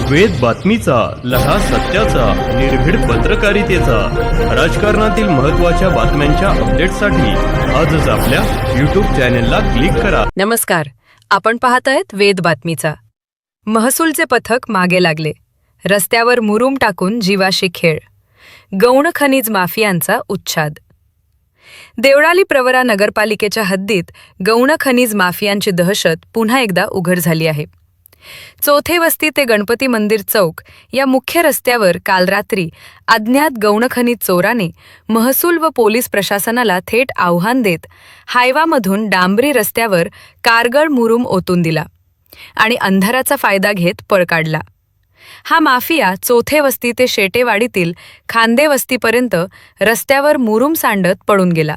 वेद बातमीचा, लढा सत्याचा, निर्भीड पत्रकारितेचा, राजकारणातील महत्त्वाच्या बातम्यांच्या अपडेटसाठी आजच आपल्या YouTube चॅनेलला क्लिक करा. नमस्कार, आपण पाहत आहेत वेद बातमीचा. महसूलचे पथक मागे लागले, रस्त्यावर मुरूम टाकून जीवाशी खेळ, गौण खनिज माफियांचा उच्छाद. देवळाली प्रवरा नगरपालिकेच्या हद्दीत गौण खनिज माफियांची दहशत पुन्हा एकदा उघड झाली आहे. चौथे वस्ती ते गणपती मंदिर चौक या मुख्य रस्त्यावर काल रात्री अज्ञात गौणखनिज चोराने महसूल व पोलीस प्रशासनाला थेट आव्हान देत हायवामधून डांबरी रस्त्यावर कारगळ मुरूम ओतून दिला आणि अंधाराचा फायदा घेत पळ काढला. हा माफिया चौथे वस्ती ते शेटेवाडीतील खांदे वस्तीपर्यंत रस्त्यावर मुरूम सांडत पळून गेला.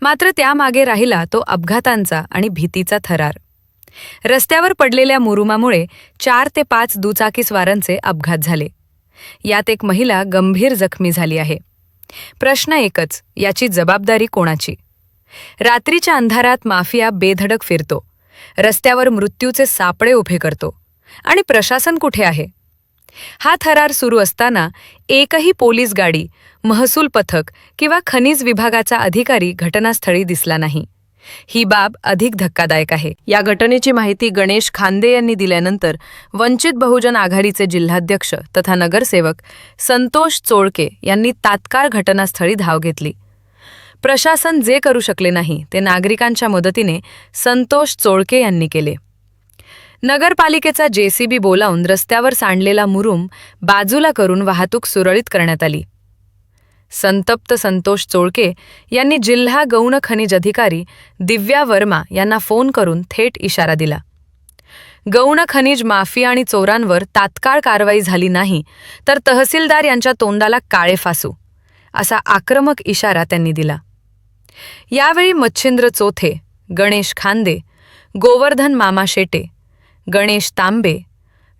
मात्र त्यामागे राहिला तो अपघातांचा आणि भीतीचा थरार. रस्त्यावर पडलेल्या मुरुमामुळे 4 ते 5 दुचाकीस्वारांचे अपघात झाले. यात एक महिला गंभीर जखमी झाली आहे. प्रश्न एकच, याची जबाबदारी कोणाची? रात्रीच्या अंधारात माफिया बेधडक फिरतो, रस्त्यावर मृत्यूचे सापळे उभे करतो, आणि प्रशासन कुठे आहे? हा थरार सुरू असताना एकही पोलीस गाडी, महसूल पथक किंवा खनिज विभागाचा अधिकारी घटनास्थळी दिसला नाही. ही बाब अधिक धक्कादायक आहे. या घटनेची माहिती गणेश खांदे यांनी दिल्यानंतर वंचित बहुजन आघाडीचे जिल्हाध्यक्ष तथा नगरसेवक संतोष चोळके यांनी तात्काळ घटनास्थळी धाव घेतली. प्रशासन जे करू शकले नाही ते नागरिकांच्या मदतीने संतोष चोळके यांनी केले. नगरपालिकेचा JCB बोलावून रस्त्यावर सांडलेला मुरूम बाजूला करून वाहतूक सुरळीत करण्यात आली. संतप्त संतोष चोळके यांनी जिल्हा गौण खनिज अधिकारी दिव्या वर्मा यांना फोन करून थेट इशारा दिला. गौण खनिज माफिया आणि चोरांवर तात्काळ कारवाई झाली नाही तर तहसीलदार यांच्या तोंडाला काळे फासू, असा आक्रमक इशारा त्यांनी दिला. यावेळी मच्छिंद्र चोथे, गणेश खांदे, गोवर्धन मामा शेटे, गणेश तांबे,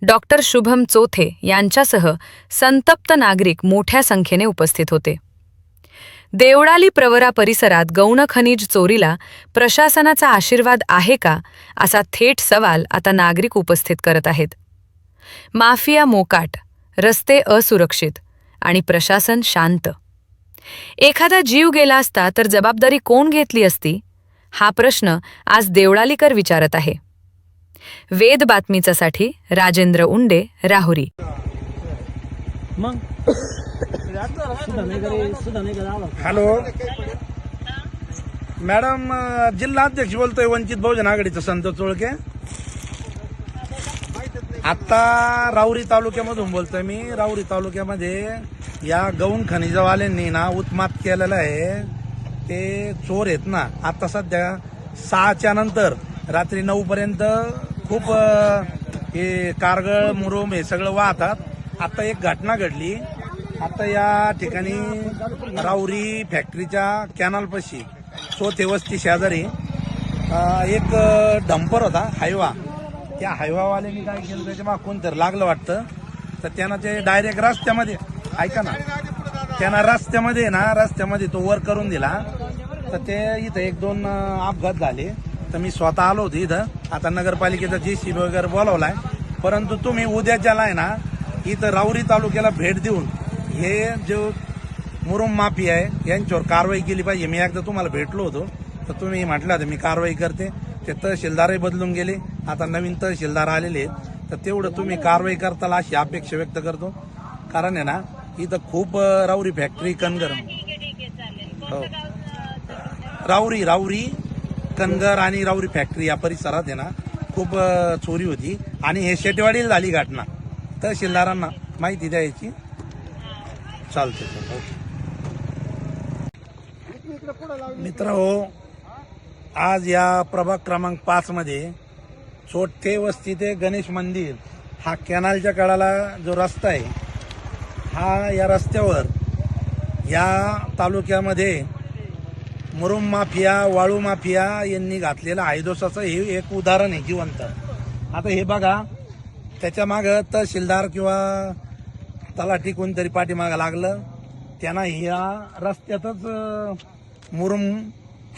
डॉक्टर शुभम चोथे यांच्यासह संतप्त नागरिक मोठ्या संख्येने उपस्थित होते. देवळाली प्रवरा परिसरात गौण खनिज चोरीला प्रशासनाचा आशीर्वाद आहे का, असा थेट सवाल आता नागरिक उपस्थित करत आहेत. माफिया मोकाट, रस्ते असुरक्षित आणि प्रशासन शांत. एखादा जीव गेला असता तर जबाबदारी कोण घेतली असती? हा प्रश्न आज देवळालीकर विचारत आहे. वेद बातमीचासाठी राजेंद्र उंडे, राहुरी. हॅलो मॅडम, जिल्हाध्यक्ष बोलतोय वंचित बहुजन आघाडीचा संतोष चोळके. आता राहुरी तालुक्यामधून बोलतोय मी. राहुरी तालुक्यामध्ये या गौण खनिजवाल्यांनी ना उत्मात केलेलं आहे. ते चोर आहेत ना, आता सध्या 6च्या नंतर रात्री 9 पर्यंत खूप हे कारगळ मुरूम हे सगळं वाहतात. आता एक घटना घडली. आता या ठिकाणी राहुरी फॅक्टरीच्या कॅनलपाशी चौथे वस्ती शेजारी एक डंपर होता, हायवा. त्या हायवावाल्याने काय केलं, त्याच्या मागे कोणतरी लागलं वाटतं. तर त्यांना ते डायरेक्ट रस्त्यामध्ये, ऐका ना, त्यांना रस्त्यामध्ये तो वर करून दिला. तर ते इथं 1-2 अपघात झाले. तर मी स्वतः आलो होतो इथं. आता नगरपालिकेचा JCB वगैरे बोलावलाय. परंतु तुम्ही उद्याच्याला आहे ना इथं राहुरी तालुक्याला भेट देऊन हे जो मुरूम माफी आहे यांच्यावर कारवाई केली पाहिजे. मी एकदा तुम्हाला भेटलो होतो तर तुम्ही म्हटलं होतं मी कारवाई करते. ते तहसीलदारही बदलून गेले, आता नवीन तहसीलदार आलेले आहेत. तर तेवढं तुम्ही कारवाई करताल अशी अपेक्षा व्यक्त करतो. कारण आहे ना इथं खूप राहुरी फॅक्टरी, कनगर, हो राहुरी कनगर आणि राहुरी फॅक्टरी या परिसरात आहे ना खूप चोरी होती. आणि हे शेटेवाडीला झाली घटना. तहसीलदारांना माहिती द्यायची. चालते मित्र हो, आज या प्रभाग क्रमांक 5 मध्ये चौथे वस्ती ते गणेश मंदिर हा कॅनलच्या कडाला जो रस्ता आहे, हा या रस्त्यावर या तालुक्यामध्ये मुरूम माफिया, वाळू माफिया यांनी घातलेलं आयदोसाचं हे एक उदाहरण आहे जिवंत. आता हे बघा, त्याच्या मागं तहसीलदार किंवा तलाठी कोणतरी पाठीमागं लागलं. त्यांना ह्या रस्त्यातच मुरूम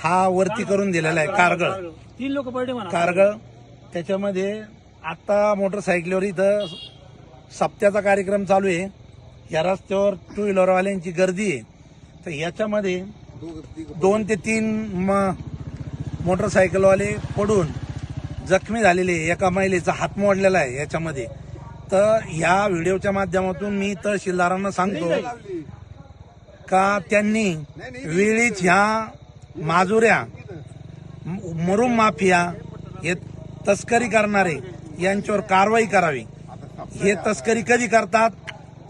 हा वरती करून दिलेला आहे. कारगळ 3 लोक पडले, कारगळ. त्याच्यामध्ये आता मोटरसायकलीवर इथं सप्त्याचा कार्यक्रम चालू आहे. या रस्त्यावर टू व्हीलरवाल्यांची गर्दी आहे. तर याच्यामध्ये 2 ते 3 मोटरसायकलवाले पडून जखमी झालेले. एका महिलेचा हात मोडलेला आहे याच्यामध्ये. तर ह्या व्हिडिओच्या माध्यमातून मी तहसीलदारांना सांगतो का त्यांनी वेळीच ह्या माजुऱ्या मुरुम माफिया हे तस्करी करणारे यांच्यावर कारवाई करावी. हे तस्करी कधी करतात?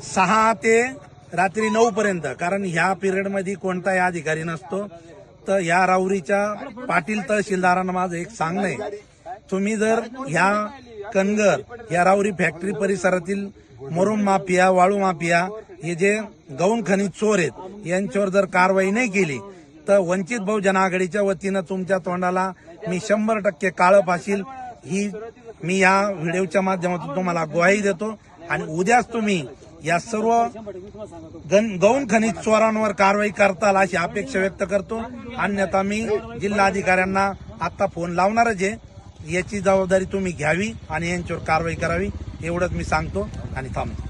6 ते रात्री 9 पर्यंत. कारण ह्या पिरियडमध्ये कोणताही अधिकारी नसतो. तर ह्या राऊरीच्या पाटील तहसीलदारांना माझं एक सांगणं आहे, तुम्ही जर ह्या कनगर या राऊरी फॅक्टरी परिसरातील मुरुम माफिया, वाळू माफिया हे जे गौण खनिज चोर आहेत यांच्यावर जर कारवाई नाही केली तर वंचित बहुजन आघाडीच्या वतीनं तुमच्या तोंडाला मी 100% काळं फाशील ही मी या व्हिडिओच्या माध्यमातून तुम्हाला ग्वाही देतो. आणि उद्याच तुम्ही या सर्व गौण खनिज चोरांवर कारवाई करताल अशी अपेक्षा व्यक्त करतो. अन्यथा मी जिल्हाधिकाऱ्यांना आता फोन लावणारच आहे. याची जबाबदारी तुम्ही घ्यावी आणि यांच्यावर कारवाई करावी एवढंच मी सांगतो आणि थांबतो.